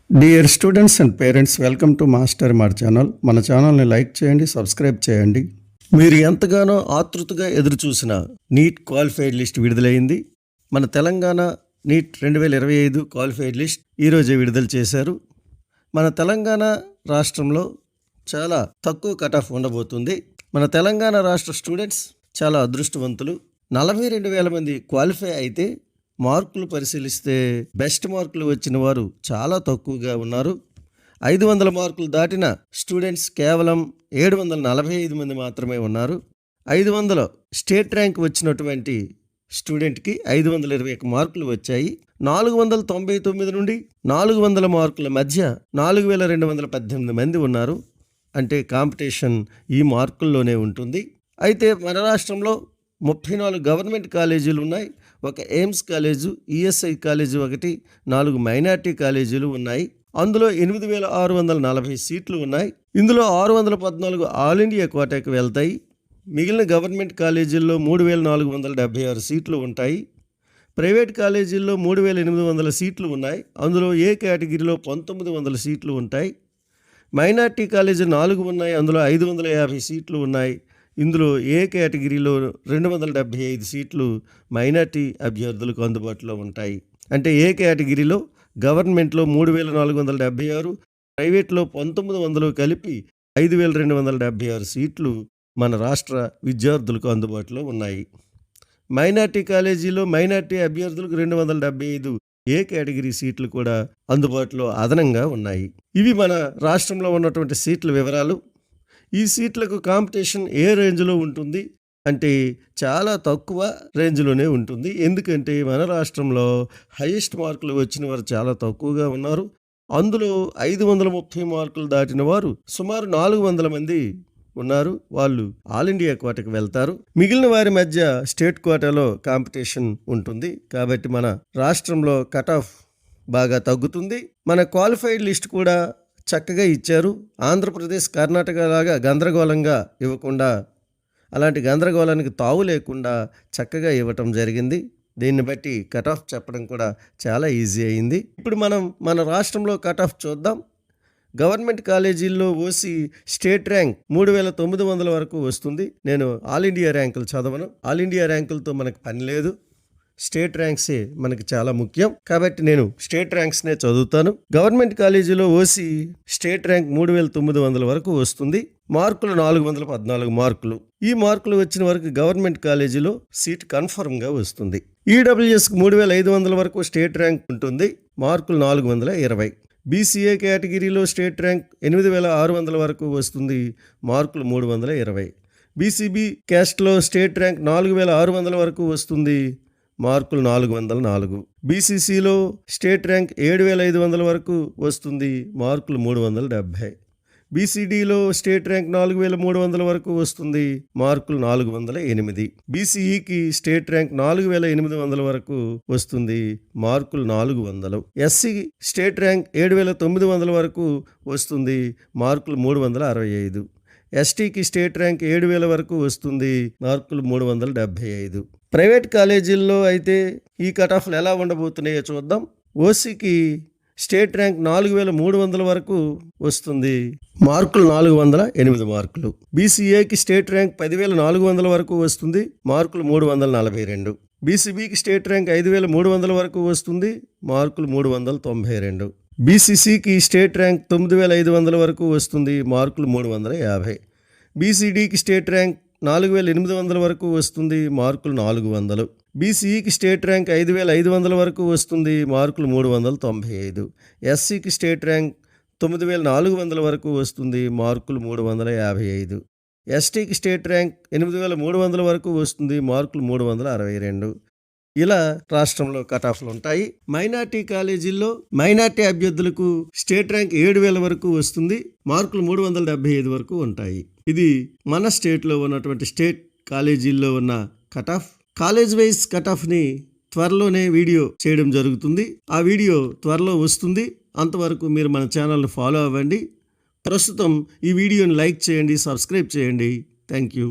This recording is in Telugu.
Dear students and parents, welcome to master మార్ ఛానల్. మన ఛానల్ని లైక్ చేయండి, సబ్స్క్రైబ్ చేయండి. మీరు ఎంతగానో ఆతృతగా ఎదురుచూసిన నీట్ క్వాలిఫైడ్ లిస్ట్ విడుదలైంది. మన తెలంగాణ నీట్ 2025 క్వాలిఫైడ్ లిస్ట్ ఈరోజే విడుదల చేశారు. మన తెలంగాణ రాష్ట్రంలో చాలా తక్కువ కట్ ఆఫ్ ఉండబోతుంది. మన తెలంగాణ రాష్ట్ర స్టూడెంట్స్ చాలా అదృష్టవంతులు. 42,000 మంది క్వాలిఫై అయితే మార్కులు పరిశీలిస్తే బెస్ట్ మార్కులు వచ్చిన వారు చాలా తక్కువగా ఉన్నారు. 500 మార్కులు దాటిన స్టూడెంట్స్ కేవలం 745 మంది మాత్రమే ఉన్నారు. 500 స్టేట్ ర్యాంక్ వచ్చినటువంటి స్టూడెంట్కి 521 మార్కులు వచ్చాయి. 499 నుండి 400 మార్కుల మధ్య 4,218 మంది ఉన్నారు. అంటే కాంపిటీషన్ ఈ మార్కుల్లోనే ఉంటుంది. అయితే మన రాష్ట్రంలో 34 గవర్నమెంట్ కాలేజీలు ఉన్నాయి. ఒక ఎయిమ్స్ కాలేజు, ఈఎస్ఐ కాలేజీ ఒకటి, 4 మైనార్టీ కాలేజీలు ఉన్నాయి. అందులో 8,640 సీట్లు ఉన్నాయి. ఇందులో 614 ఆల్ ఇండియా కోటాకి వెళ్తాయి. మిగిలిన గవర్నమెంట్ కాలేజీల్లో 3,476 సీట్లు ఉంటాయి. ప్రైవేట్ కాలేజీల్లో 3,800 సీట్లు ఉన్నాయి. అందులో ఏ కేటగిరీలో 1,900 సీట్లు ఉంటాయి. మైనార్టీ కాలేజీ 4 ఉన్నాయి. అందులో 550 సీట్లు ఉన్నాయి. ఇందులో ఏ కేటగిరీలో 275 సీట్లు మైనార్టీ అభ్యర్థులకు అందుబాటులో ఉంటాయి. అంటే ఏ కేటగిరీలో గవర్నమెంట్లో 3,476, ప్రైవేట్లో 1,900 కలిపి 5,276 సీట్లు మన రాష్ట్ర విద్యార్థులకు అందుబాటులో ఉన్నాయి. మైనార్టీ కాలేజీలో మైనార్టీ అభ్యర్థులకు 275 ఏ కేటగిరీ సీట్లు కూడా అందుబాటులో అదనంగా ఉన్నాయి. ఇవి మన రాష్ట్రంలో ఉన్నటువంటి సీట్ల వివరాలు. ఈ సీట్లకు కాంపిటీషన్ ఏ రేంజ్లో ఉంటుంది అంటే చాలా తక్కువ రేంజ్లోనే ఉంటుంది. ఎందుకంటే మన రాష్ట్రంలో హైయెస్ట్ మార్కులు వచ్చిన వారు చాలా తక్కువగా ఉన్నారు. అందులో 530 మార్కులు దాటిన వారు సుమారు 400 మంది ఉన్నారు. వాళ్ళు ఆల్ ఇండియా కోటాకు వెళ్తారు. మిగిలిన వారి మధ్య స్టేట్ కోటాలో కాంపిటీషన్ ఉంటుంది. కాబట్టి మన రాష్ట్రంలో కట్ ఆఫ్ బాగా తగ్గుతుంది. మన క్వాలిఫైడ్ లిస్ట్ కూడా చక్కగా ఇచ్చారు. ఆంధ్రప్రదేశ్, కర్ణాటక లాగా గందరగోళంగా ఇవ్వకుండా, అలాంటి గందరగోళానికి తావు లేకుండా చక్కగా ఇవ్వటం జరిగింది. దీన్ని బట్టి కట్ ఆఫ్ చెప్పడం కూడా చాలా ఈజీ అయింది. ఇప్పుడు మనం మన రాష్ట్రంలో కట్ ఆఫ్ చూద్దాం. గవర్నమెంట్ కాలేజీల్లో ఓసీ స్టేట్ ర్యాంక్ 3,900 వరకు వస్తుంది. నేను ఆల్ ఇండియా ర్యాంకులు చదవను. ఆల్ ఇండియా ర్యాంకులతో మనకు పని లేదు. స్టేట్ ర్యాంక్సే మనకి చాలా ముఖ్యం. కాబట్టి నేను స్టేట్ ర్యాంక్స్నే చదువుతాను. గవర్నమెంట్ కాలేజీలో ఓసీ స్టేట్ ర్యాంక్ 3,900 వరకు వస్తుంది. మార్కులు 414 మార్కులు. ఈ మార్కులు వచ్చిన వరకు గవర్నమెంట్ కాలేజీలో సీట్ కన్ఫర్మ్గా వస్తుంది. ఈడబ్ల్యూఎస్కి 3,500 వరకు స్టేట్ ర్యాంక్ ఉంటుంది. మార్కులు 420. బీసీఏ కేటగిరీలో స్టేట్ ర్యాంక్ 8,600 వరకు వస్తుంది. మార్కులు 320. బీసీబీ క్యాస్ట్లో స్టేట్ ర్యాంక్ 4,600 వరకు వస్తుంది. మార్కులు 404. బీసీసీలో స్టేట్ ర్యాంక్ 7,500 వరకు వస్తుంది. మార్కులు 370. బీసీడీలో స్టేట్ ర్యాంక్ 4,300 వరకు వస్తుంది. మార్కులు 408. బీసీఈకి స్టేట్ ర్యాంక్ 4,800 వరకు వస్తుంది. మార్కులు 400. ఎస్సీ స్టేట్ ర్యాంక్ 7,900 వరకు వస్తుంది. మార్కులు 365. ఎస్టీకి స్టేట్ ర్యాంక్ 7,000 వరకు వస్తుంది. మార్కులు 375. ప్రైవేట్ కాలేజీల్లో అయితే ఈ కట్ ఆఫ్లు ఎలా ఉండబోతున్నాయో చూద్దాం. ఓసీకి స్టేట్ ర్యాంక్ 4,300 వరకు వస్తుంది. మార్కులు 408 మార్కులు. బీసీఏకి స్టేట్ ర్యాంక్ 10,400 వరకు వస్తుంది. మార్కులు 342. బీసీబీకి స్టేట్ ర్యాంక్ 5,300 వరకు వస్తుంది. మార్కులు 392. బీసీసీకి స్టేట్ ర్యాంక్ 9,500 వరకు వస్తుంది. మార్కులు 350. బీసీడీకి స్టేట్ ర్యాంక్ 4,800 వరకు వస్తుంది. మార్కులు 400. బీసీఈకి స్టేట్ ర్యాంక్ 5,500 వరకు వస్తుంది. మార్కులు 395. ఎస్సీకి స్టేట్ ర్యాంక్ 9,400 వరకు వస్తుంది. మార్కులు 355. ఎస్టీకి స్టేట్ ర్యాంక్ 8,300 వరకు వస్తుంది. మార్కులు 362. ఇలా రాష్ట్రంలో కట్ ఆఫ్లు ఉంటాయి. మైనార్టీ కాలేజీల్లో మైనార్టీ అభ్యర్థులకు స్టేట్ ర్యాంక్ 7,000 వరకు వస్తుంది. మార్కులు 375 వరకు ఉంటాయి. ఇది మన స్టేట్లో ఉన్నటువంటి స్టేట్ కాలేజీల్లో ఉన్న cut off. College wise cut ఆఫ్ని త్వరలోనే వీడియో చేయడం జరుగుతుంది. ఆ వీడియో త్వరలో వస్తుంది. అంతవరకు మీరు మన ఛానల్ని ఫాలో అవ్వండి. ప్రస్తుతం ఈ వీడియోని లైక్ చేయండి, సబ్స్క్రైబ్ చేయండి. Thank you.